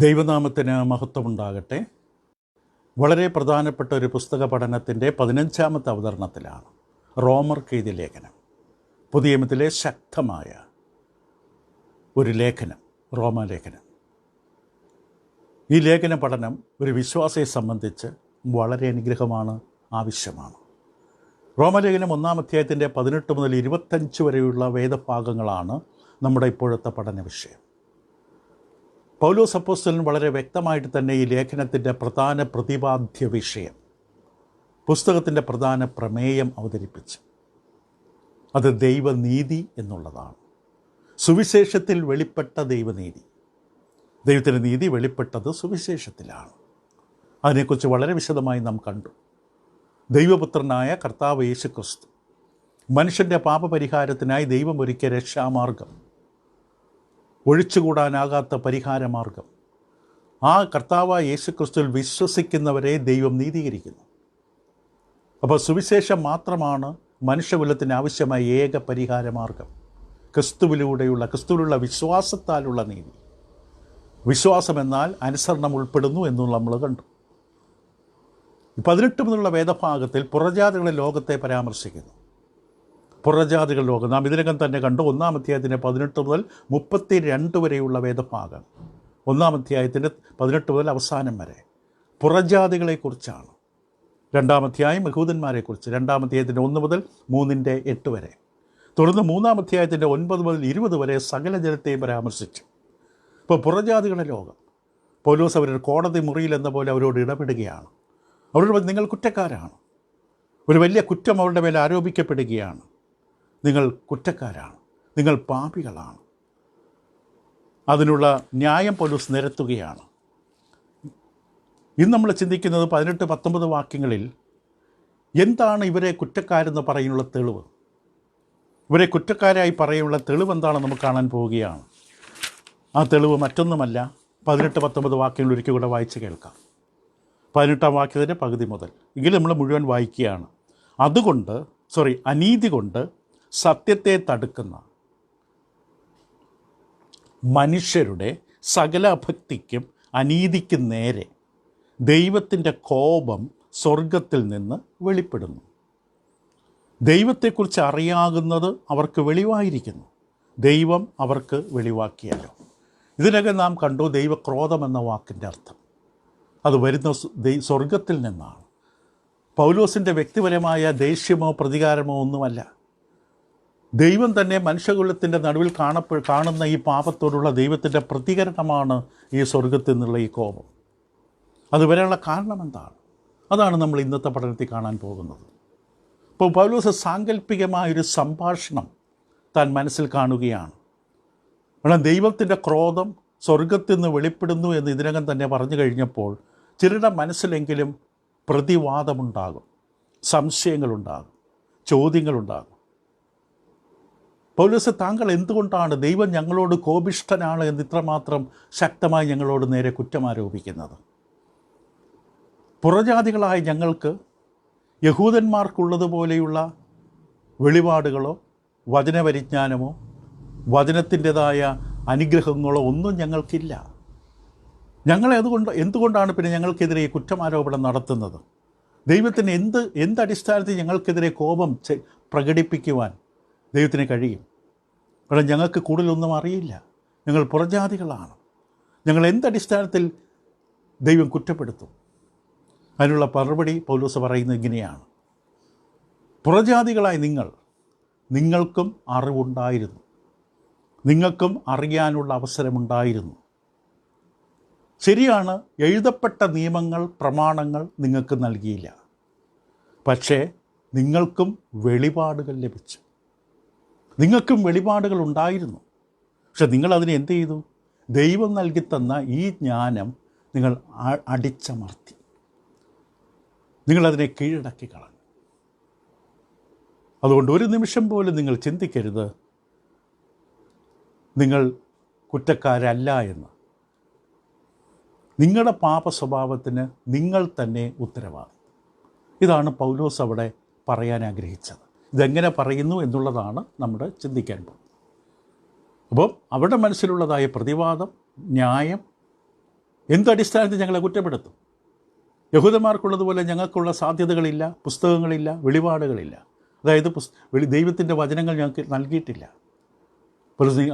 ദൈവനാമത്തിന് മഹത്വമുണ്ടാകട്ടെ. വളരെ പ്രധാനപ്പെട്ട ഒരു പുസ്തക പഠനത്തിൻ്റെ 15ാമത്തെ അവതരണത്തിലാണ് റോമർക്ക് എഴുതിയ ലേഖനം. പുതിയ നിയമത്തിലെ ശക്തമായ ഒരു ലേഖനം, റോമാലേഖനം. ഈ ലേഖന പഠനം ഒരു വിശ്വാസിയെ സംബന്ധിച്ച് വളരെ അനുഗ്രഹമാണ്, ആവശ്യമാണ്. റോമാലേഖനം 1-ാം അധ്യായത്തിൻ്റെ 18 മുതൽ 25 വരെയുള്ള വേദഭാഗങ്ങളാണ് നമ്മുടെ ഇപ്പോഴത്തെ പഠന വിഷയം. പൗലോസ് അപ്പോസ്തലൻ വളരെ വ്യക്തമായിട്ട് തന്നെ ഈ ലേഖനത്തിൻ്റെ പ്രധാന പ്രതിപാദ്യ വിഷയം, പുസ്തകത്തിൻ്റെ പ്രധാന പ്രമേയം അവതരിപ്പിച്ചു. അത് ദൈവനീതി എന്നുള്ളതാണ്. സുവിശേഷത്തിൽ വെളിപ്പെട്ട ദൈവനീതി. ദൈവത്തിൻ്റെ നീതി വെളിപ്പെട്ടത് സുവിശേഷത്തിലാണ്. അതിനെക്കുറിച്ച് വളരെ വിശദമായി നാം കണ്ടു. ദൈവപുത്രനായ കർത്താവ് യേശുക്രിസ്തു മനുഷ്യൻ്റെ പാപപരിഹാരത്തിനായി ദൈവം ഒരുക്കിയ രക്ഷാമാർഗം, ഒഴിച്ചുകൂടാനാകാത്ത പരിഹാരമാർഗം. ആ കർത്താവായ യേശുക്രിസ്തുവിൽ വിശ്വസിക്കുന്നവരെ ദൈവം നീതീകരിക്കുന്നു. അപ്പോൾ സുവിശേഷം മാത്രമാണ് മനുഷ്യകുലത്തിന് ആവശ്യമായ ഏക പരിഹാരമാർഗം. ക്രിസ്തുവിലുള്ള വിശ്വാസത്താലുള്ള നീതി. വിശ്വാസം എന്നാൽ അനുസരണം ഉൾപ്പെടുന്നു എന്നുള്ള നമ്മൾ കണ്ടു. 18 മുതലുള്ള വേദഭാഗത്തിൽ പുറജാതികളെ ലോകത്തെ പരാമർശിക്കുന്നു. പുറജാതികൾ ലോകം നാം ഇതിനകം തന്നെ കണ്ടു. 1-ാം അധ്യായത്തിൻ്റെ 18 മുതൽ 32 വരെയുള്ള വേദഭാഗം, 1-ാം അധ്യായത്തിൻ്റെ 18 മുതൽ അവസാനം വരെ പുറജാതികളെക്കുറിച്ചാണ്. 2-ാം അധ്യായം യഹൂദന്മാരെക്കുറിച്ച്, 2-ാം അധ്യായത്തിൻ്റെ 1 മുതൽ 3-8 വരെ. തുടർന്ന് 3-ാം അധ്യായത്തിൻ്റെ 9 മുതൽ 20 വരെ സകല ജനത്തെയും പരാമർശിച്ചു. ഇപ്പോൾ പുറജാതികളുടെ ലോകം, പൗലോസ് അവരുടെ കോടതി മുറിയിൽ എന്ന പോലെ അവരോട് ഇടപെടുകയാണ്. അവരോട് നിങ്ങൾ കുറ്റക്കാരാണ്, ഒരു വലിയ കുറ്റം അവരുടെ മേലെ ആരോപിക്കപ്പെടുകയാണ്. നിങ്ങൾ കുറ്റക്കാരാണ്, നിങ്ങൾ പാപികളാണ്. അതിനുള്ള ന്യായം പൗലോസ് നിരത്തുകയാണ്. ഇന്ന് നമ്മൾ ചിന്തിക്കുന്നത് 18-19 വാക്യങ്ങളിൽ എന്താണ് ഇവരെ കുറ്റക്കാരെന്ന് പറയാനുള്ള തെളിവ്, ഇവരെ കുറ്റക്കാരായി പറയാനുള്ള തെളിവ് എന്താണെന്ന് നമുക്ക് കാണാൻ പോവുകയാണ്. ആ തെളിവ് മറ്റൊന്നുമല്ല. 18-19 വാക്യങ്ങൾ ഒരിക്കൽ കൂടെ വായിച്ച് കേൾക്കാം. 18-ാം വാക്യത്തിൻ്റെ പകുതി മുതൽ എങ്കിലും നമ്മൾ മുഴുവൻ വായിക്കുകയാണ്. അനീതി കൊണ്ട് സത്യത്തെ തടുക്കുന്ന മനുഷ്യരുടെ സകല അഭക്തിക്കും അനീതിക്കും നേരെ ദൈവത്തിൻ്റെ കോപം സ്വർഗത്തിൽ നിന്ന് വെളിപ്പെടുന്നു. ദൈവത്തെക്കുറിച്ച് അറിയാകുന്നത് അവർക്ക് വെളിവായിരിക്കുന്നു, ദൈവം അവർക്ക് വെളിവാക്കിയല്ലോ. ഇതിനകം നാം കണ്ടു ദൈവക്രോധം എന്ന വാക്കിൻ്റെ അർത്ഥം. അത് വരുന്ന സ്വർഗത്തിൽ നിന്നാണ്. പൗലോസിൻ്റെ വ്യക്തിപരമായ ദേഷ്യമോ പ്രതികാരമോ ഒന്നുമല്ല. ദൈവം തന്നെ മനുഷ്യകുലത്തിൻ്റെ നടുവിൽ കാണുന്ന ഈ പാപത്തോടുള്ള ദൈവത്തിൻ്റെ പ്രതികരണമാണ് ഈ സ്വർഗത്തിൽ നിന്നുള്ള ഈ കോപം. അത് വരാനുള്ള കാരണം എന്താണ്? അതാണ് നമ്മൾ ഇന്നത്തെ പഠനത്തിൽ കാണാൻ പോകുന്നത്. ഇപ്പോൾ പൗലോസ് സാങ്കല്പികമായൊരു സംഭാഷണം താൻ മനസ്സിൽ കാണുകയാണ്. കാരണം ദൈവത്തിൻ്റെ ക്രോധം സ്വർഗത്തിൽ നിന്ന് വെളിപ്പെടുന്നു എന്ന് ഇതിനകം തന്നെ പറഞ്ഞു കഴിഞ്ഞപ്പോൾ ചിലരുടെ മനസ്സിലെങ്കിലും പ്രതിവാദമുണ്ടാകും, സംശയങ്ങളുണ്ടാകും, ചോദ്യങ്ങളുണ്ടാകും. പൗലോസ്, താങ്കൾ എന്തുകൊണ്ടാണ് ദൈവം ഞങ്ങളോട് കോപിഷ്ഠനാണ് എന്ന് ഇത്രമാത്രം ശക്തമായി ഞങ്ങളോട് നേരെ കുറ്റമാരോപിക്കുന്നത്? പുറജാതികളായ ഞങ്ങൾക്ക് യഹൂദന്മാർക്കുള്ളതുപോലെയുള്ള വെളിപാടുകളോ വചനപരിജ്ഞാനമോ വചനത്തിൻ്റെതായ അനുഗ്രഹങ്ങളോ ഒന്നും ഞങ്ങൾക്കില്ല. എന്തുകൊണ്ടാണ് പിന്നെ ഞങ്ങൾക്കെതിരെ ഈ കുറ്റമാരോപണം നടത്തുന്നത്? ദൈവത്തിന് എന്തടിസ്ഥാനത്തിൽ ഞങ്ങൾക്കെതിരെ കോപം പ്രകടിപ്പിക്കുവാൻ ദൈവത്തിന് കഴിയും? കാരണം ഞങ്ങൾക്ക് കൂടുതലൊന്നും അറിയില്ല, ഞങ്ങൾ പുറജാതികളാണ്. ഞങ്ങൾ എന്തടിസ്ഥാനത്തിൽ ദൈവം കുറ്റപ്പെടുത്തും? അതിനുള്ള മറുപടി പൗലോസ് പറയുന്നത് ഇങ്ങനെയാണ്: പുറജാതികളായി നിങ്ങൾക്കും അറിവുണ്ടായിരുന്നു, നിങ്ങൾക്കും അറിയാനുള്ള അവസരമുണ്ടായിരുന്നു. ശരിയാണ്, എഴുതപ്പെട്ട നിയമങ്ങൾ, പ്രമാണങ്ങൾ നിങ്ങൾക്ക് നൽകിയില്ല. പക്ഷേ നിങ്ങൾക്കും വെളിപാടുകൾ ലഭിച്ചു. നിങ്ങൾക്കും വെളിപാടുകൾ ഉണ്ടായിരുന്നു. പക്ഷെ നിങ്ങളതിനെ എന്ത് ചെയ്തു? ദൈവം നൽകിത്തന്ന ഈ ജ്ഞാനം നിങ്ങൾ അടിച്ചമർത്തി, നിങ്ങളതിനെ കീഴടക്കി കളഞ്ഞു. അതുകൊണ്ട് ഒരു നിമിഷം പോലും നിങ്ങൾ ചിന്തിക്കരുത് നിങ്ങൾ കുറ്റക്കാരല്ല എന്ന്. നിങ്ങളുടെ പാപ സ്വഭാവത്തിന് നിങ്ങൾ തന്നെ ഉത്തരവാദി. ഇതാണ് പൗലോസ് അവിടെ പറയാൻ ആഗ്രഹിച്ചത്. ഇതെങ്ങനെ പറയുന്നു എന്നുള്ളതാണ് നമ്മൾ ചിന്തിക്കാൻ പോകുന്നത്. അപ്പം അവരുടെ മനസ്സിലുള്ളതായ പ്രതിവാദം, ന്യായം, എന്തടിസ്ഥാനത്തിൽ ഞങ്ങളെ കുറ്റപ്പെടുത്തും? യഹൂദന്മാർക്കുള്ളതുപോലെ ഞങ്ങൾക്കുള്ള സാധ്യതകളില്ല, പുസ്തകങ്ങളില്ല, വെളിപാടുകളില്ല. അതായത് ദൈവത്തിൻ്റെ വചനങ്ങൾ ഞങ്ങൾക്ക് നൽകിയിട്ടില്ല.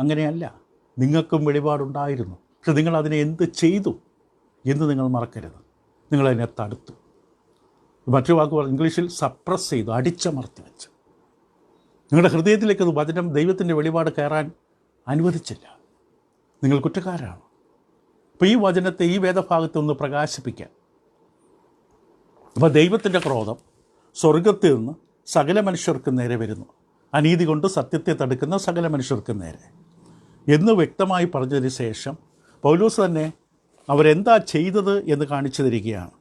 അങ്ങനെയല്ല, നിങ്ങൾക്കും വെളിപാടുണ്ടായിരുന്നു. പക്ഷെ നിങ്ങൾ അതിനെ എന്ത് ചെയ്തു എന്ന് നിങ്ങൾ മറക്കരുത്. നിങ്ങളതിനെ തടുത്തു. മറ്റൊരു വാക്ക് പറഞ്ഞു, ഇംഗ്ലീഷിൽ സപ്രസ് ചെയ്തു, അടിച്ചമർത്തി വെച്ചു. നിങ്ങളുടെ ഹൃദയത്തിലേക്ക് അത് വചനം, ദൈവത്തിൻ്റെ വെളിപാട് കയറാൻ അനുവദിച്ചില്ല. നിങ്ങൾ കുറ്റക്കാരാണ്. അപ്പോൾ ഈ വചനത്തെ, ഈ വേദഭാഗത്തെ ഒന്ന് പ്രകാശിപ്പിക്കാൻ. അപ്പോൾ ദൈവത്തിൻ്റെ ക്രോധം സ്വർഗത്തിൽ നിന്ന് സകല മനുഷ്യർക്കും നേരെ വരുന്നു, അനീതി കൊണ്ട് സത്യത്തെ തടുക്കുന്ന സകല മനുഷ്യർക്കും നേരെ എന്ന് വ്യക്തമായി പറഞ്ഞതിന് ശേഷം പൗലോസ് തന്നെ അവരെന്താ ചെയ്തത് എന്ന് കാണിച്ചു തരികയാണ്.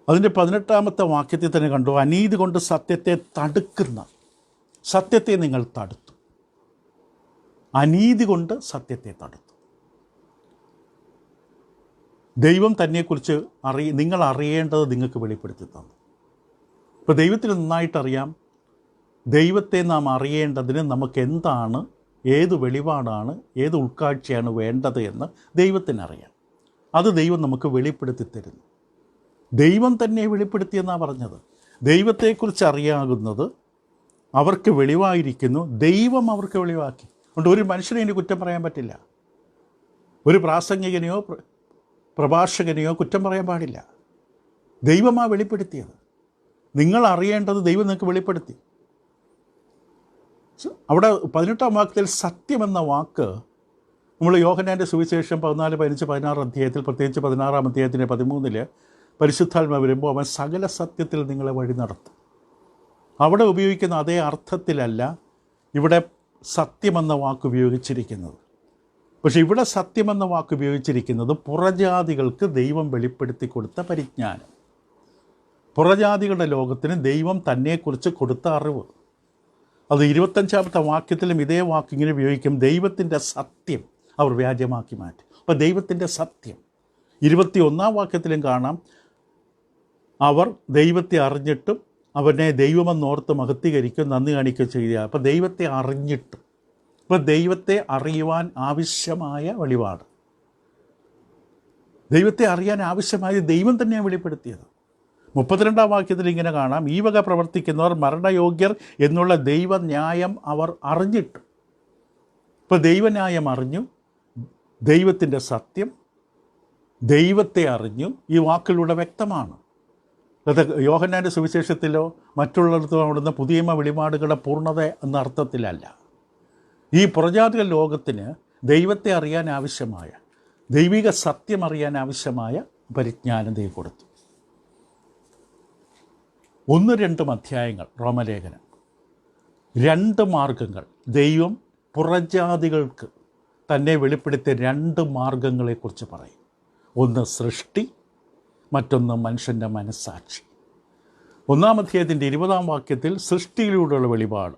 അതിൻ്റെ 18-ാമത്തെ വാക്യത്തിൽ തന്നെ കണ്ടു, അനീതി കൊണ്ട് സത്യത്തെ തടുക്കുന്ന, സത്യത്തെ നിങ്ങൾ തടുത്തു. അനീതി കൊണ്ട് സത്യത്തെ തടുത്തു. ദൈവം തന്നെക്കുറിച്ച് നിങ്ങൾ അറിയേണ്ടത് നിങ്ങൾക്ക് വെളിപ്പെടുത്തി തന്നു. ഇപ്പോൾ ദൈവത്തിന് നന്നായിട്ടറിയാം. ദൈവത്തെ നാം അറിയേണ്ടതിന് നമുക്ക് എന്താണ്, ഏത് വെളിപാടാണ്, ഏത് ഉൾക്കാഴ്ചയാണ് വേണ്ടത് എന്ന് ദൈവത്തിനറിയാം. അത് ദൈവം നമുക്ക് വെളിപ്പെടുത്തി തരുന്നു. ദൈവം തന്നെ വെളിപ്പെടുത്തിയെന്നാണ് പറഞ്ഞത്. ദൈവത്തെക്കുറിച്ച് അറിയാകുന്നത് അവർക്ക് വെളിവായിരിക്കുന്നു, ദൈവം അവർക്ക് വെളിവാക്കി. അതുകൊണ്ട് ഒരു മനുഷ്യനെ ഇനി കുറ്റം പറയാൻ പറ്റില്ല. ഒരു പ്രാസംഗികനെയോ പ്രഭാഷകനെയോ കുറ്റം പറയാൻ പാടില്ല. ദൈവമാണ് വെളിപ്പെടുത്തിയത്. നിങ്ങൾ അറിയേണ്ടത് ദൈവം നിങ്ങൾക്ക് വെളിപ്പെടുത്തി. അവിടെ 18-ാം വാക്യത്തിൽ സത്യമെന്ന വാക്ക് നമ്മൾ യോഹന്നാൻ്റെ സുവിശേഷം 14, 15, 16 അധ്യായത്തിൽ, പ്രത്യേകിച്ച് 16-ാം അധ്യായത്തിൻ്റെ 13 പരിശുദ്ധാത്മാവ് വരുമ്പോൾ അവൻ സകല സത്യത്തിൽ നിങ്ങളെ വഴി നടത്തും. അവിടെ ഉപയോഗിക്കുന്ന അതേ അർത്ഥത്തിലല്ല ഇവിടെ സത്യമെന്ന വാക്ക് ഉപയോഗിച്ചിരിക്കുന്നത്. പക്ഷേ ഇവിടെ സത്യമെന്ന വാക്ക് ഉപയോഗിച്ചിരിക്കുന്നത് പുറജാതികൾക്ക് ദൈവം വെളിപ്പെടുത്തി കൊടുത്ത പരിജ്ഞാനം, പുറജാതികളുടെ ലോകത്തിന് ദൈവം തന്നെക്കുറിച്ച് കൊടുത്ത അറിവ്. അത് 25-ാമത്തെ വാക്യത്തിലും ഇതേ വാക്ക് ഇങ്ങനെ ഉപയോഗിക്കും, ദൈവത്തിൻ്റെ സത്യം അവർ വ്യാജമാക്കി മാറ്റി. അപ്പോൾ ദൈവത്തിൻ്റെ സത്യം 21-ാം വാക്യത്തിലും കാണാം, അവർ ദൈവത്തെ അറിഞ്ഞിട്ടും അവനെ ദൈവമെന്നോർത്ത് മഹത്വീകരിക്കും, നന്ദി കാണിക്കുകയും ചെയ്യുക. അപ്പോൾ ദൈവത്തെ അറിഞ്ഞിട്ടും, ഇപ്പോൾ ദൈവത്തെ അറിയുവാൻ ആവശ്യമായ വെളിപാട്, ദൈവത്തെ അറിയാൻ ആവശ്യമായ ദൈവം തന്നെയാണ് വെളിപ്പെടുത്തിയത്. 32-ാം വാക്യത്തിൽ ഇങ്ങനെ കാണാം, ഈ വക പ്രവർത്തിക്കുന്നവർ മരണയോഗ്യർ എന്നുള്ള ദൈവന്യായം അവർ അറിഞ്ഞിട്ടും. ഇപ്പോൾ ദൈവന്യായം അറിഞ്ഞു, ദൈവത്തിൻ്റെ സത്യം, ദൈവത്തെ അറിഞ്ഞു. ഈ വാക്കിലൂടെ വ്യക്തമാണ്. അത് യോഹന്നാൻ്റെ സുവിശേഷത്തിലോ മറ്റുള്ളിടത്തോ അവിടുന്ന് പുതിയ വെളിപാടുകളുടെ പൂർണ്ണത എന്ന അർത്ഥത്തിലല്ല. ഈ പുറജാതിക ലോകത്തിന് ദൈവത്തെ അറിയാൻ ആവശ്യമായ, ദൈവിക സത്യം അറിയാൻ ആവശ്യമായ പരിജ്ഞാനം ദൈവം കൊടുത്തു. 1-2 അധ്യായങ്ങൾ റോമലേഖനം, 2 മാർഗങ്ങൾ ദൈവം പുറജാതികൾക്ക് തന്നെ വെളിപ്പെടുത്തിയ 2 മാർഗങ്ങളെക്കുറിച്ച് പറയും. ഒന്ന് സൃഷ്ടി, മറ്റൊന്ന് മനുഷ്യൻ്റെ മനസ്സാക്ഷി. 1-ാം അധ്യായത്തിൻ്റെ 20-ാം വാക്യത്തിൽ സൃഷ്ടിയിലൂടെയുള്ള വെളിപാട്,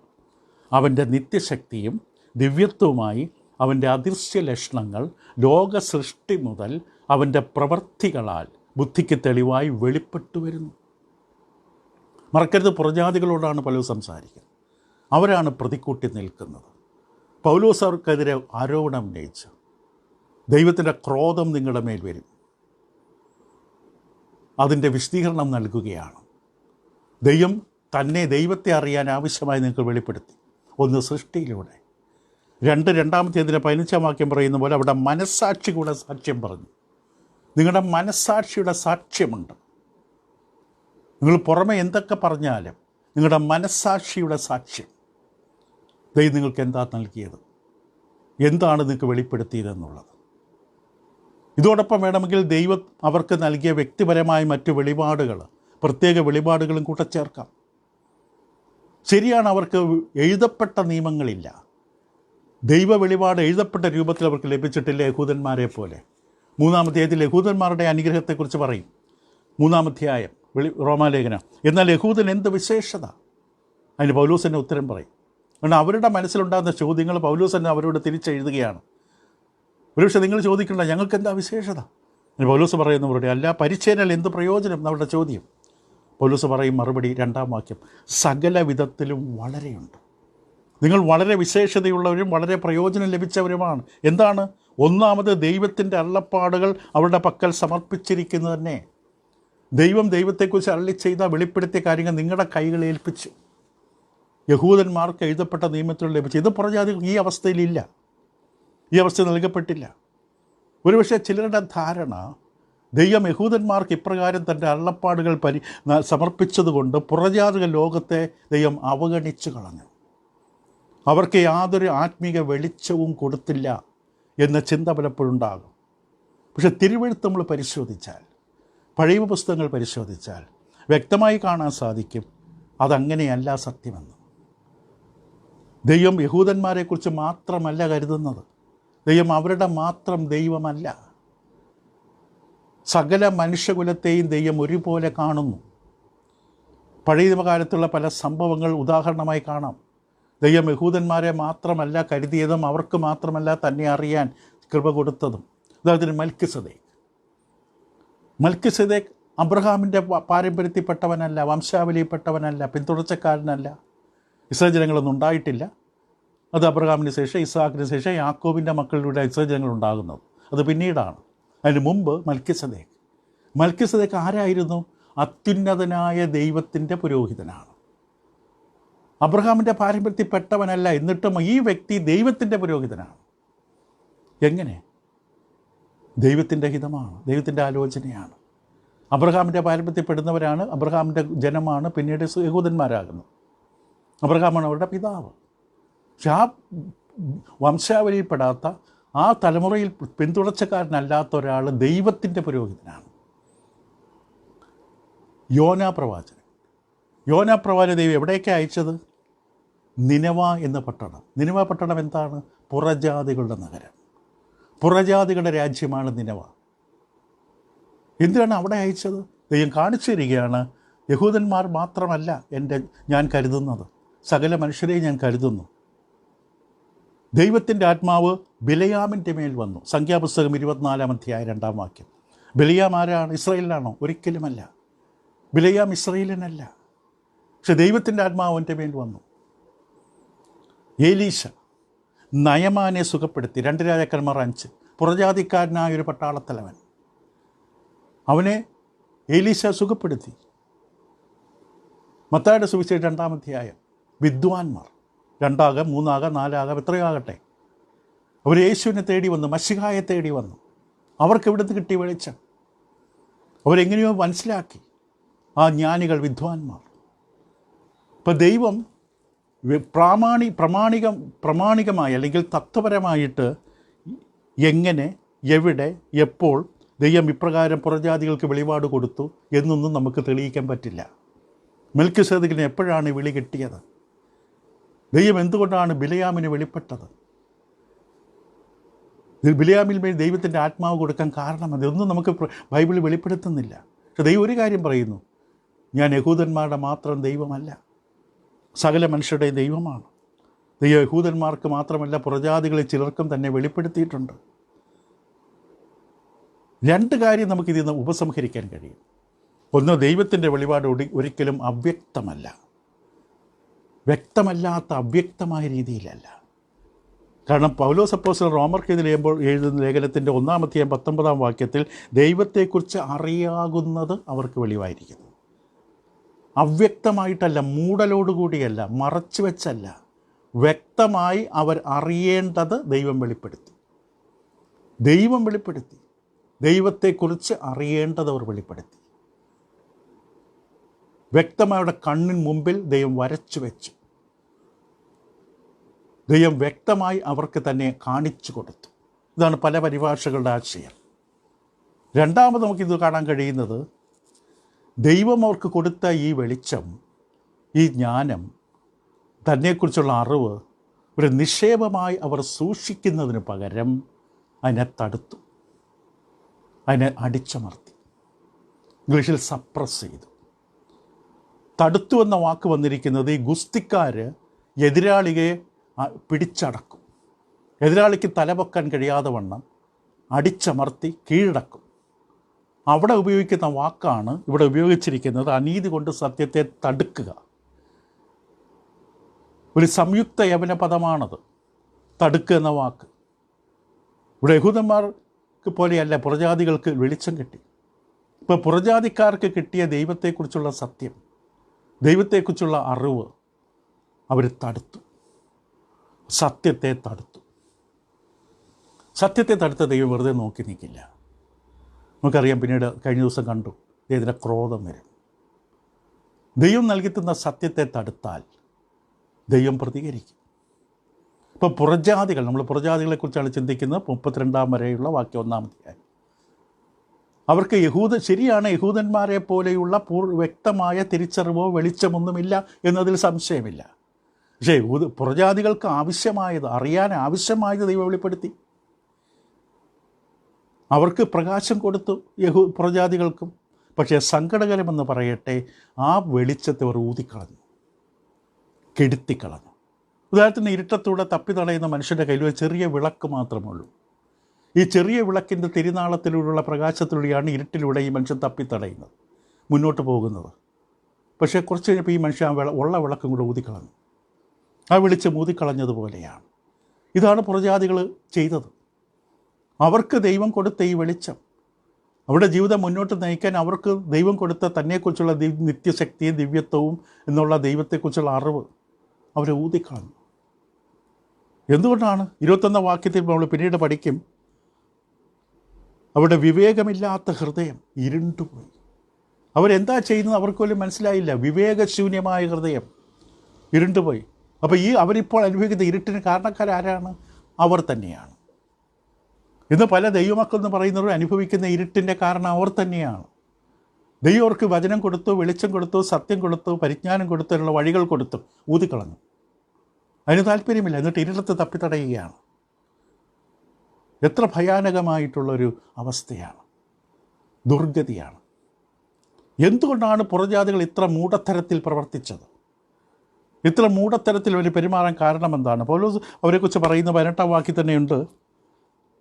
അവൻ്റെ നിത്യശക്തിയും ദിവ്യത്വവുമായി അവൻ്റെ അദൃശ്യ ലക്ഷണങ്ങൾ ലോക സൃഷ്ടി മുതൽ അവൻ്റെ പ്രവൃത്തികളാൽ ബുദ്ധിക്ക് തെളിവായി വെളിപ്പെട്ടു വരുന്നു. മറക്കരുത്, പുറജാതികളോടാണ് പൗലോസ് സംസാരിക്കുന്നത്. അവരാണ് പ്രതിക്കൂട്ടി നിൽക്കുന്നത്. പൗലോസ് അവർക്കെതിരെ ആരോപണം ഉന്നയിച്ചു, ദൈവത്തിൻ്റെ ക്രോധം നിങ്ങളുടെ മേൽ വരും. അതിൻ്റെ വിശദീകരണം നൽകുകയാണ്. ദൈവം തന്നെ, ദൈവത്തെ അറിയാൻ ആവശ്യമായി നിങ്ങൾക്ക് വെളിപ്പെടുത്തി. ഒന്ന് സൃഷ്ടിയിലൂടെ, 2-ാമത്തെ 15-ാം വാക്യം പറയുന്ന പോലെ അവിടെ മനസ്സാക്ഷി കൂടെ സാക്ഷ്യം പറഞ്ഞു. നിങ്ങളുടെ മനസ്സാക്ഷിയുടെ സാക്ഷ്യമുണ്ട്. നിങ്ങൾ പുറമെ എന്തൊക്കെ പറഞ്ഞാലും നിങ്ങളുടെ മനസ്സാക്ഷിയുടെ സാക്ഷ്യം, ദൈവം നിങ്ങൾക്ക് എന്താ നൽകിയത്, എന്താണ് നിങ്ങൾക്ക് വെളിപ്പെടുത്തിയതെന്നുള്ളത്. ഇതോടൊപ്പം വേണമെങ്കിൽ ദൈവം അവർക്ക് നൽകിയ വ്യക്തിപരമായ മറ്റു വെളിപാടുകൾ, പ്രത്യേക വെളിപാടുകളും കൂട്ടച്ചേർക്കാം. ശരിയാണ്, അവർക്ക് എഴുതപ്പെട്ട നിയമങ്ങളില്ല. ദൈവ വെളിപാട് എഴുതപ്പെട്ട രൂപത്തിൽ അവർക്ക് ലഭിച്ചിട്ടില്ല, യഹൂദന്മാരെ പോലെ. 3-ാം അധ്യായത്തിൽ യഹൂദന്മാരുടെ അനുഗ്രഹത്തെക്കുറിച്ച് പറയും. 3-ാം അധ്യായം റോമാലേഖനം. എന്നാൽ യഹൂദൻ എന്ത് വിശേഷത? അതിന് പൗലോസ് തന്നെ ഉത്തരം പറയും. കാരണം അവരുടെ മനസ്സിലുണ്ടാകുന്ന ചോദ്യങ്ങൾ പൗലോസ് തന്നെ അവരോട് തിരിച്ചെഴുതുകയാണ്. ഒരുപക്ഷെ നിങ്ങൾ ചോദിക്കേണ്ട, ഞങ്ങൾക്ക് എന്താ വിശേഷത? അതിന് പൗലോസ് പറയുന്നവരുടെ അല്ല, പരിച്ഛേദനയിൽ എന്ത് പ്രയോജനം എന്നവരുടെ ചോദ്യം. പൗലോസ് പറയും മറുപടി, 2-ാം വാക്യം, സകല വിധത്തിലും വളരെയുണ്ട്. നിങ്ങൾ വളരെ വിശേഷതയുള്ളവരും വളരെ പ്രയോജനം ലഭിച്ചവരുമാണ്. എന്താണ്? ഒന്നാമത് ദൈവത്തിൻ്റെ അരുളപ്പാടുകൾ അവരുടെ പക്കൽ സമർപ്പിച്ചിരിക്കുന്നത് തന്നെ. ദൈവം ദൈവത്തെക്കുറിച്ച് അരുളി ചെയ്ത വെളിപ്പെടുത്തിയ കാര്യങ്ങൾ നിങ്ങളുടെ കൈകളിൽ ഏൽപ്പിച്ചു. യഹൂദന്മാർക്ക് എഴുതപ്പെട്ട നിയമത്തിൽ ലഭിച്ചു. ഇത് പുറജാതികൾ ഈ അവസ്ഥയിലില്ല, ഈ അവസ്ഥ നൽകപ്പെട്ടില്ല. ഒരുപക്ഷെ ചിലരുടെ ധാരണ ദൈവം യഹൂദന്മാർക്ക് ഇപ്രകാരം തൻ്റെ അരുളപ്പാടുകൾ സമർപ്പിച്ചതുകൊണ്ട് പുറജാതിക ലോകത്തെ ദൈവം അവഗണിച്ചു കളഞ്ഞു, അവർക്ക് യാതൊരു ആത്മീക വെളിച്ചവും കൊടുത്തില്ല എന്ന ചിന്ത പലപ്പോഴുണ്ടാകും. പക്ഷെ തിരുവെഴുത്ത് നമ്മൾ പരിശോധിച്ചാൽ, പഴയ പുസ്തകങ്ങൾ പരിശോധിച്ചാൽ വ്യക്തമായി കാണാൻ സാധിക്കും അതങ്ങനെയല്ല സത്യമെന്ന്. ദൈവം യഹൂദന്മാരെക്കുറിച്ച് മാത്രമല്ല കരുതുന്നത്. ദൈവം അവരുടെ മാത്രം ദൈവമല്ല, സകല മനുഷ്യകുലത്തെയും ദൈവം ഒരുപോലെ കാണുന്നു. പഴയ നിയമകാലത്തുള്ള പല സംഭവങ്ങൾ ഉദാഹരണമായി കാണാം. ദൈവം യഹൂദന്മാരെ മാത്രമല്ല കരുതിയതും അവർക്ക് മാത്രമല്ല തന്നെ അറിയാൻ കൃപ കൊടുത്തതും. ഉദാഹരണത്തിന് മൽക്കിസദേക്ക് അബ്രഹാമിൻ്റെ പാരമ്പര്യത്തിൽപ്പെട്ടവനല്ല, വംശാവലിയിൽപ്പെട്ടവനല്ല, പിന്തുടർച്ചക്കാരനല്ല. ഇസ്രായേൽ ജനങ്ങളൊന്നും ഉണ്ടായിട്ടില്ല. അത് അബ്രഹാമിന് ശേഷം, ഇസ്ഹാക്കിന് ശേഷം യാക്കോബിൻ്റെ മക്കളിലൂടെ ഇസ്രായേൽ ജനങ്ങൾ ഉണ്ടാകുന്നത്. അത് പിന്നീടാണ്. അതിന് മുമ്പ് മൽക്കിസദേക്ക് ആരായിരുന്നു? അത്യുന്നതനായ ദൈവത്തിൻ്റെ പുരോഹിതനാണ്. അബ്രഹാമിൻ്റെ പാരമ്പര്യത്തിൽപ്പെട്ടവനല്ല, എന്നിട്ടും ഈ വ്യക്തി ദൈവത്തിൻ്റെ പുരോഹിതനാണ്. എങ്ങനെ? ദൈവത്തിൻ്റെ ഹിതമാണ്, ദൈവത്തിൻ്റെ ആലോചനയാണ്. അബ്രഹാമിൻ്റെ പാരമ്പര്യത്തിൽപ്പെടുന്നവരാണ്, അബ്രഹാമിൻ്റെ ജനമാണ് പിന്നീട് യഹൂദന്മാരാകുന്നത്. അബ്രഹാമാണ് അവരുടെ പിതാവ്. പക്ഷെ ആ വംശാവലിയിൽപ്പെടാത്ത, ആ തലമുറയിൽ പിന്തുടർച്ചക്കാരനല്ലാത്ത ഒരാൾ ദൈവത്തിൻ്റെ പുരോഹിതനാണ്. യോനാ പ്രവാചകൻ ദൈവം എവിടേക്കാണ് അയച്ചത്? നിനവ എന്ന പട്ടണം. നിനവ പട്ടണം എന്താണ്? പുറജാതികളുടെ നഗരം, പുറജാതികളുടെ രാജ്യമാണ് നിനവ. എന്തിനാണ് അവിടെ അയച്ചത്? ദൈവം കാണിച്ചു തരികയാണ്, യഹൂദന്മാർ മാത്രമല്ല ഞാൻ കരുതുന്നത്, സകല മനുഷ്യരെയും ഞാൻ കരുതുന്നു. ദൈവത്തിൻ്റെ ആത്മാവ് ബിലയാമിൻ്റെ മേൽ വന്നു. സംഖ്യാപുസ്തകം 24-ാം അധ്യായം 2-ാം വാക്യം. ബിലയാം ആരാണ്? ഇസ്രായേലിലാണോ? ഒരിക്കലുമല്ല. ബിലയാം ഇസ്രായേലിനല്ല. പക്ഷെ ദൈവത്തിൻ്റെ ആത്മാവ് അവൻ്റെ മേൽ വന്നു. ഏലീശ നയമാനെ സുഖപ്പെടുത്തി. 2 രാജാക്കന്മാർ 5. പുറജാതിക്കാരനായൊരു പട്ടാളത്തലവൻ, അവനെ ഏലീശ സുഖപ്പെടുത്തി. മത്തായിയുടെ സുവിശേഷം 2-ാം അധ്യായം. വിദ്വാൻമാർ 2 ആകാം, 3 ആകാം, 4 ആകാം, എത്രയോ ആകട്ടെ, അവർ യേശുവിനെ തേടി വന്നു, മശിഹായെ തേടി വന്നു. അവർക്ക് എവിടുന്ന് കിട്ടിയ വെളിച്ചം? അവരെങ്ങനെയോ മനസ്സിലാക്കി, ആ ജ്ഞാനികൾ, വിദ്വാൻമാർ. ഇപ്പം ദൈവം പ്രാമാണികമായി അല്ലെങ്കിൽ തത്വപരമായിട്ട് എങ്ങനെ, എവിടെ, എപ്പോൾ ദൈവം ഇപ്രകാരം പുറജാതികൾക്ക് വെളിപാട് കൊടുത്തു എന്നൊന്നും നമുക്ക് തെളിയിക്കാൻ പറ്റില്ല. മെൽക്കിസേദെക്കിന് എപ്പോഴാണ് വിളി കിട്ടിയത്? ദൈവം എന്തുകൊണ്ടാണ് ബിലയാമിന് വെളിപ്പെട്ടത്? ബിലയാമിൽ മേൽ ദൈവത്തിൻ്റെ ആത്മാവ് കൊടുക്കാൻ കാരണം അതൊന്നും നമുക്ക് ബൈബിളിൽ വെളിപ്പെടുത്തുന്നില്ല. പക്ഷെ ദൈവം ഒരു കാര്യം പറയുന്നു, ഞാൻ യഹൂദന്മാരുടെ മാത്രം ദൈവമല്ല, സകല മനുഷ്യരുടെയും ദൈവമാണ്. ദൈവം യഹൂദന്മാർക്ക് മാത്രമല്ല, പുറജാതികളിൽ ചിലർക്കും തന്നെ വെളിപ്പെടുത്തിയിട്ടുണ്ട്. 2 കാര്യം നമുക്കിതിൽ നിന്ന് ഉപസംഹരിക്കാൻ കഴിയും. ഒന്ന്, ദൈവത്തിൻ്റെ വെളിപാട് ഒരിക്കലും അവ്യക്തമല്ല, വ്യക്തമല്ലാത്ത അവ്യക്തമായ രീതിയിലല്ല. കാരണം പൗലോസ് അപ്പോസ്തലൻ റോമർക്കെതിരെ എഴുതുന്ന ലേഖനത്തിൻ്റെ 1-ാം അധ്യായം 19-ാം വാക്യത്തിൽ ദൈവത്തെക്കുറിച്ച് അറിയാകുന്നത് അവർക്ക് വെളിവായിരിക്കുന്നു. അവ്യക്തമായിട്ടല്ല, മൂടലോടുകൂടിയല്ല, മറച്ചു വെച്ചല്ല, വ്യക്തമായി അവർ അറിയേണ്ടത് ദൈവം വെളിപ്പെടുത്തി. ദൈവത്തെക്കുറിച്ച് അറിയേണ്ടത് അവർ വെളിപ്പെടുത്തി. വ്യക്തമായുടെ കണ്ണിന് മുമ്പിൽ ദൈവം വരച്ചു വെച്ചു. ദൈവം വ്യക്തമായി അവർക്ക് തന്നെ കാണിച്ചു കൊടുത്തു. ഇതാണ് പല പരിഭാഷകളുടെ ആശയം. രണ്ടാമത് നമുക്കിത് കാണാൻ കഴിയുന്നത്, ദൈവം അവർക്ക് കൊടുത്ത ഈ വെളിച്ചം, ഈ ജ്ഞാനം, തന്നെക്കുറിച്ചുള്ള അറിവ് ഒരു നിക്ഷേപമായി അവർ സൂക്ഷിക്കുന്നതിന് പകരം അതിനെ തടുത്തു, അതിനെ അടിച്ചമർത്തി. ഇംഗ്ലീഷിൽ സപ്രസ് ചെയ്തു. തടുത്തു എന്ന വാക്ക് വന്നിരിക്കുന്നത്, ഈ ഗുസ്തിക്കാർ എതിരാളിയെ പിടിച്ചടക്കും, എതിരാളിക്ക് തലപൊക്കാൻ കഴിയാതെ വണ്ണം അടിച്ചമർത്തി കീഴടക്കും. അവിടെ ഉപയോഗിക്കുന്ന വാക്കാണ് ഇവിടെ ഉപയോഗിച്ചിരിക്കുന്നത്, അനീതി കൊണ്ട് സത്യത്തെ തടുക്കുക. ഒരു സംയുക്ത യവന പദമാണത്, തടുക്കുക എന്ന വാക്ക്. ഇവിടെ യഹൂദന്മാർക്ക് പോലെയല്ല, പുറജാതികൾക്ക് വെളിച്ചം കിട്ടി. ഇപ്പോൾ പുറജാതിക്കാർക്ക് കിട്ടിയ ദൈവത്തെക്കുറിച്ചുള്ള സത്യം, ദൈവത്തെക്കുറിച്ചുള്ള അറിവ് അവർ തടുത്തു, സത്യത്തെ തടുത്തു. സത്യത്തെ തടുത്ത ദൈവം വെറുതെ നോക്കി നിൽക്കില്ല. നമുക്കറിയാം, പിന്നീട് കഴിഞ്ഞ ദിവസം കണ്ടു, ദൈവത്തിൻ്റെ ക്രോധം വരും. ദൈവം നൽകിത്തുന്ന സത്യത്തെ തടുത്താൽ ദൈവം പ്രതികരിക്കും. ഇപ്പോൾ പുറജാതികൾ, നമ്മൾ പുറജാതികളെക്കുറിച്ചാണ് ചിന്തിക്കുന്നത്. 32 വരെയുള്ള വാക്യം 1-ാം അധ്യായം. അവർക്ക് ശരിയാണ്, യഹൂദന്മാരെ പോലെയുള്ള വ്യക്തമായ തിരിച്ചറിവോ വെളിച്ചമൊന്നുമില്ല എന്നതിൽ സംശയമില്ല. പക്ഷേ പുറജാതികൾക്ക് ആവശ്യമായത്, അറിയാൻ ആവശ്യമായത് ദൈവം വെളിപ്പെടുത്തി. അവർക്ക് പ്രകാശം കൊടുത്തു, പുറജാതികൾക്കും. പക്ഷേ സങ്കടകരമെന്ന് പറയട്ടെ, ആ വെളിച്ചത്തെ അവർ ഊതിക്കളഞ്ഞു, കെടുത്തിക്കളഞ്ഞു. ഉദാഹരണത്തിന്, ഇരുട്ടത്തൂടെ തപ്പി തടയുന്ന മനുഷ്യൻ്റെ കയ്യിൽ ഒരു ചെറിയ വിളക്ക് മാത്രമേ ഉള്ളൂ. ഈ ചെറിയ വിളക്കിൻ്റെ തിരുനാളത്തിലൂടെയുള്ള പ്രകാശത്തിലൂടെയാണ് ഇരുട്ടിലൂടെ ഈ മനുഷ്യൻ തപ്പിത്തടയുന്നത്, മുന്നോട്ട് പോകുന്നത്. പക്ഷേ കുറച്ച് കഴിഞ്ഞപ്പോൾ ഈ മനുഷ്യൻ ഉള്ള വിളക്കും കൂടെ ഊതിക്കളഞ്ഞു. ആ വെളിച്ചം ഊതിക്കളഞ്ഞതുപോലെയാണ്. ഇതാണ് പുറജാതികൾ ചെയ്തത്. അവർക്ക് ദൈവം കൊടുത്ത ഈ വെളിച്ചം, അവരുടെ ജീവിതം മുന്നോട്ട് നയിക്കാൻ അവർക്ക് ദൈവം കൊടുത്ത തന്നെക്കുറിച്ചുള്ള നിത്യശക്തിയും ദിവ്യത്വവും എന്നുള്ള ദൈവത്തെക്കുറിച്ചുള്ള അറിവ് അവരെ ഊതിക്കളഞ്ഞു. എന്തുകൊണ്ടാണ്? 21 വാക്യത്തിൽ നമ്മൾ പിന്നീട് പഠിക്കും, അവരുടെ വിവേകമില്ലാത്ത ഹൃദയം ഇരുണ്ടുപോയി. അവരെന്താ ചെയ്യുന്നത് അവർക്ക് പോലും മനസ്സിലായില്ല. വിവേകശൂന്യമായ ഹൃദയം ഇരുണ്ടുപോയി. അപ്പോൾ അവരിപ്പോൾ അനുഭവിക്കുന്ന ഇരുട്ടിന് കാരണക്കാരാരാണ്? അവർ തന്നെയാണ്. ഇന്ന് പല ദൈവമക്കളെന്ന് പറയുന്നവർ അനുഭവിക്കുന്ന ഇരുട്ടിൻ്റെ കാരണം അവർ തന്നെയാണ്. ദൈവം അവർക്ക് വചനം കൊടുത്തു, വെളിച്ചം കൊടുത്തു, സത്യം കൊടുത്തു, പരിജ്ഞാനം കൊടുത്തതിനുള്ള വഴികൾ കൊടുത്തു, ഊതിക്കളഞ്ഞു. അതിന് താല്പര്യമില്ല. എന്നിട്ട് ഇരുട്ടത്ത് തപ്പിത്തടയുകയാണ്. എത്ര ഭയാനകമായിട്ടുള്ളൊരു അവസ്ഥയാണ്, ദുർഗതിയാണ്. എന്തുകൊണ്ടാണ് പുറജാതികൾ ഇത്ര മൂഢത്തരത്തിൽ പ്രവർത്തിച്ചത്? ഇത്ര മൂഢത്തരത്തിൽ അവർ പെരുമാറാൻ കാരണമെന്താണ്? പൗലോസ് അവരെക്കുറിച്ച് പറയുന്ന 18-ാം വാക്യത്തിൽ തന്നെയുണ്ട്,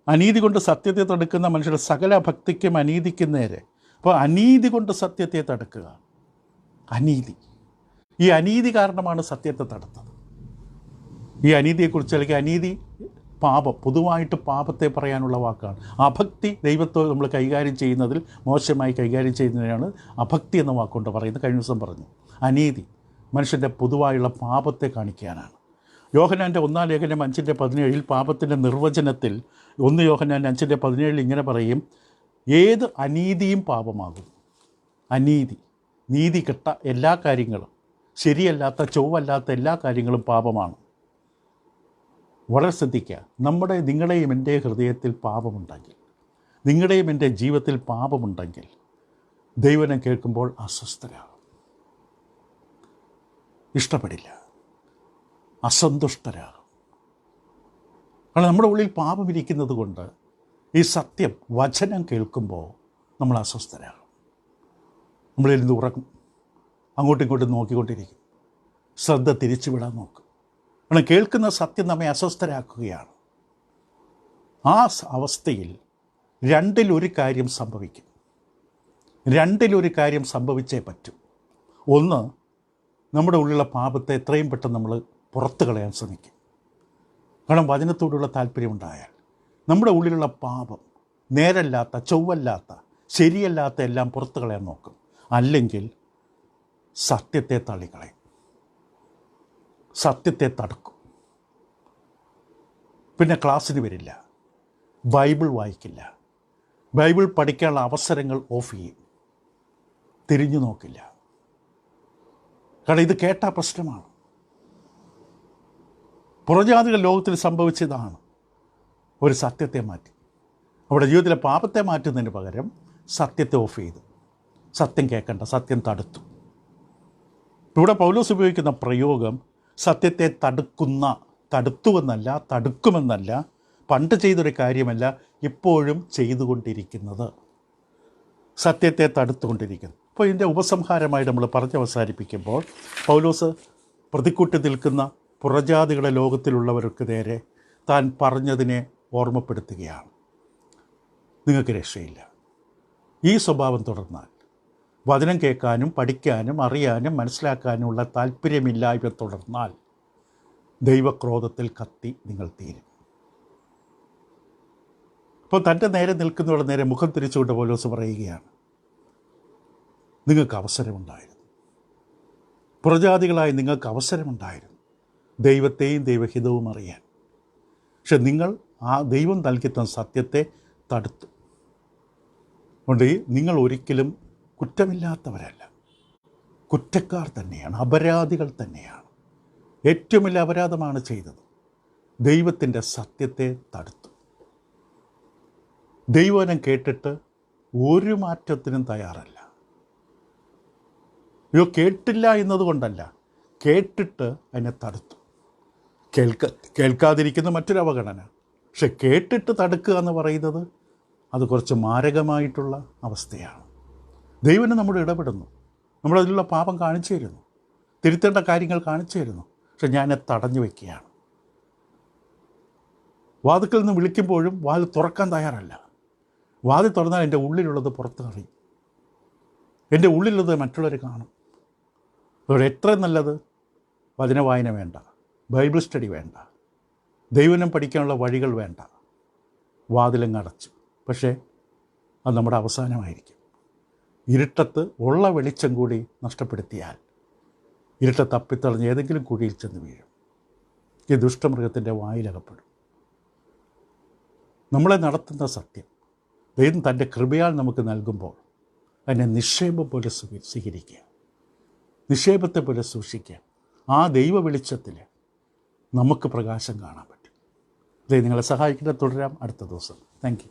അനീതി കൊണ്ട് സത്യത്തെ തടുക്കുന്ന മനുഷ്യരുടെ സകല ഭക്തിക്കും അനീതിക്കും നേരെ. അപ്പോൾ അനീതി കൊണ്ട് സത്യത്തെ തടുക്കുക, അനീതി. ഈ അനീതി കാരണമാണ് സത്യത്തെ തടുത്തത്. ഈ അനീതിയെക്കുറിച്ച്, അല്ലെങ്കിൽ അനീതി പാപം, പൊതുവായിട്ട് പാപത്തെ പറയാനുള്ള വാക്കാണ്. അഭക്തി ദൈവത്തെ നമ്മൾ കൈകാര്യം ചെയ്യുന്നതിൽ മോശമായി കൈകാര്യം ചെയ്യുന്നതിനാണ് അഭക്തി എന്ന വാക്കുകൊണ്ട് പറയുന്നത്. കഴിഞ്ഞ ദിവസം പറഞ്ഞു, അനീതി മനുഷ്യൻ്റെ പൊതുവായുള്ള പാപത്തെ കാണിക്കാനാണ്. യോഹന്നാൻ്റെ 1-ാം ലേഖനം 5:17 പാപത്തിൻ്റെ നിർവചനത്തിൽ 1 യോഹന്നാൻ 5:17 ഇങ്ങനെ പറയും, ഏത് അനീതിയും പാപമാകും. അനീതി, നീതി കെട്ട എല്ലാ കാര്യങ്ങളും, ശരിയല്ലാത്ത ചൊവ്വല്ലാത്ത എല്ലാ കാര്യങ്ങളും പാപമാണ്. വളരെ ശ്രദ്ധിക്കുക. നിങ്ങളുടെയും എൻ്റെ ഹൃദയത്തിൽ പാപമുണ്ടെങ്കിൽ, നിങ്ങളുടെയും എൻ്റെ ജീവിതത്തിൽ പാപമുണ്ടെങ്കിൽ ദൈവനെ കേൾക്കുമ്പോൾ അസ്വസ്ഥരാകും, ഇഷ്ടപ്പെടില്ല, അസന്തുഷ്ടരാകും. കാരണം നമ്മുടെ ഉള്ളിൽ പാപമിരിക്കുന്നത് കൊണ്ട് ഈ സത്യം, വചനം കേൾക്കുമ്പോൾ നമ്മൾ അസ്വസ്ഥരാകും. നമ്മളിരുന്ന് ഉറങ്ങും, അങ്ങോട്ടും ഇങ്ങോട്ടും നോക്കിക്കൊണ്ടിരിക്കും, ശ്രദ്ധ തിരിച്ചുവിടാൻ നോക്കും. കാരണം കേൾക്കുന്ന സത്യം നമ്മെ അസ്വസ്ഥരാക്കുകയാണ്. ആ അവസ്ഥയിൽ രണ്ടിലൊരു കാര്യം സംഭവിക്കും. രണ്ടിലൊരു കാര്യം സംഭവിച്ചേ പറ്റൂ. ഒന്ന്, നമ്മുടെ ഉള്ളിലുള്ള പാപത്തെ എത്രയും പെട്ടെന്ന് നമ്മൾ പുറത്തു കളയാൻ ശ്രമിക്കും. കാരണം വചനത്തോടുള്ള താല്പര്യമുണ്ടായാൽ നമ്മുടെ ഉള്ളിലുള്ള പാപം, നേരല്ലാത്ത, ചൊവ്വല്ലാത്ത, ശരിയല്ലാത്ത എല്ലാം പുറത്തു കളയാൻ നോക്കും. അല്ലെങ്കിൽ സത്യത്തെ തള്ളിക്കളയും, സത്യത്തെ തടുക്കും. പിന്നെ ക്ലാസ്സിന് വരില്ല, ബൈബിൾ വായിക്കില്ല, ബൈബിൾ പഠിക്കാനുള്ള അവസരങ്ങൾ ഓഫ് ചെയ്യും, തിരിഞ്ഞു നോക്കില്ല. കാരണം ഇത് കേട്ട പ്രശ്നമാണ്. പുറജാതികൾ ലോകത്തിൽ സംഭവിച്ചതാണ്. ഒരു സത്യത്തെ മാറ്റി, അവിടെ ജീവിതത്തിലെ പാപത്തെ മാറ്റുന്നതിന് പകരം സത്യത്തെ ഓഫ് ചെയ്തു. സത്യം കേൾക്കണ്ട, സത്യം തടുത്തു. ഇവിടെ പൗലോസ് ഉപയോഗിക്കുന്ന പ്രയോഗം സത്യത്തെ തടുത്തുവെന്നല്ല, തടുക്കുമെന്നല്ല, പണ്ട് ചെയ്തൊരു കാര്യമല്ല, ഇപ്പോഴും ചെയ്തുകൊണ്ടിരിക്കുന്നത്, സത്യത്തെ തടുത്തുകൊണ്ടിരിക്കുന്നു. അപ്പോൾ ഇതിൻ്റെ ഉപസംഹാരമായി നമ്മൾ പറഞ്ഞ് അവസാനിപ്പിക്കുമ്പോൾ പൗലോസ് പ്രതിക്കൂട്ടി നിൽക്കുന്ന പുറജാതികളുടെ ലോകത്തിലുള്ളവർക്ക് നേരെ താൻ പറഞ്ഞതിനെ ഓർമ്മപ്പെടുത്തുകയാണ്. നിങ്ങൾക്ക് രക്ഷയില്ല. ഈ സ്വഭാവം തുടർന്നാൽ, വചനം കേൾക്കാനും പഠിക്കാനും അറിയാനും മനസ്സിലാക്കാനുമുള്ള താല്പര്യമില്ലായ്മ തുടർന്നാൽ ദൈവക്രോധത്തിൽ കത്തി നിങ്ങൾ തീരും. അപ്പോൾ തൻ്റെ നേരെ നിൽക്കുന്നവരുടെ നേരെ മുഖം തിരിച്ചുകൊണ്ട് പൗലോസ് പറയുകയാണ്, നിങ്ങൾക്ക് അവസരമുണ്ടായിരുന്നു, പുറജാതികളായി നിങ്ങൾക്ക് അവസരമുണ്ടായിരുന്നു ദൈവത്തെയും ദൈവഹിതവും അറിയാൻ. പക്ഷെ നിങ്ങൾ ആ ദൈവം നൽകിത്ത സത്യത്തെ തടുത്തു. അതുകൊണ്ട് നിങ്ങൾ ഒരിക്കലും കുറ്റമില്ലാത്തവരല്ല, കുറ്റക്കാർ തന്നെയാണ്, അപരാധികൾ തന്നെയാണ്. ഏറ്റവും വലിയ അപരാധമാണ് ചെയ്തത്, ദൈവത്തിൻ്റെ സത്യത്തെ തടുത്തു. ദൈവവചനം കേട്ടിട്ട് ഒരു മാറ്റത്തിനും തയ്യാറല്ല. കേട്ടില്ല എന്നതുകൊണ്ടല്ല, കേട്ടിട്ട് അതിനെ തടുത്തു. കേൾക്കാതിരിക്കുന്ന മറ്റൊരു അവഗണന. പക്ഷെ കേട്ടിട്ട് തടുക്കുക എന്ന് പറയുന്നത് അത് കുറച്ച് മാരകമായിട്ടുള്ള അവസ്ഥയാണ്. ദൈവം നമ്മോട് ഇടപെടുന്നു, നമ്മളതിലുള്ള പാപം കാണിച്ചു തരുന്നു, തിരുത്തേണ്ട കാര്യങ്ങൾ കാണിച്ചു തരുന്നു. പക്ഷെ ഞാനെ തടഞ്ഞു വയ്ക്കുകയാണ്. വാതിൽക്കൽ നിന്ന് വിളിക്കുമ്പോഴും വാതിൽ തുറക്കാൻ തയ്യാറല്ല. വാതിൽ തുറന്നാൽ എൻ്റെ ഉള്ളിലുള്ളത് പുറത്ത് അറിയും, എൻ്റെ ഉള്ളിലുള്ളത് മറ്റുള്ളവർ കാണും. അതുകൊണ്ട് എത്ര നല്ലത് വചന വായന വേണ്ട, ബൈബിൾ സ്റ്റഡി വേണ്ട, ദൈവനം പഠിക്കാനുള്ള വഴികൾ വേണ്ട, വാതിലങ്ങ് അടച്ചു. പക്ഷേ അത് നമ്മുടെ അവസാനമായിരിക്കും. ഇരുട്ടത്ത് ഉള്ള വെളിച്ചം കൂടി നഷ്ടപ്പെടുത്തിയാൽ ഇരുട്ടത്ത് അപ്പിത്തളഞ്ഞ് ഏതെങ്കിലും കുഴിയിൽ ചെന്ന് വീഴും, ഈ ദുഷ്ടമൃഗത്തിൻ്റെ വായിലകപ്പെടും. നമ്മളെ നടത്തുന്ന സത്യം ദൈവം തൻ്റെ കൃപയാൽ നമുക്ക് നൽകുമ്പോൾ അതിനെ നിക്ഷേപം പോലെ സ്വീകരിക്കുക, നിക്ഷേപത്തെ പോലെ സൂക്ഷിക്കുക. ആ ദൈവ വെളിച്ചത്തിൽ നമുക്ക് പ്രകാശം കാണാൻ പറ്റും. ദൈവം നിങ്ങളെ സഹായിക്കുന്നത്. തുടരാം അടുത്ത ദിവസം. Thank you.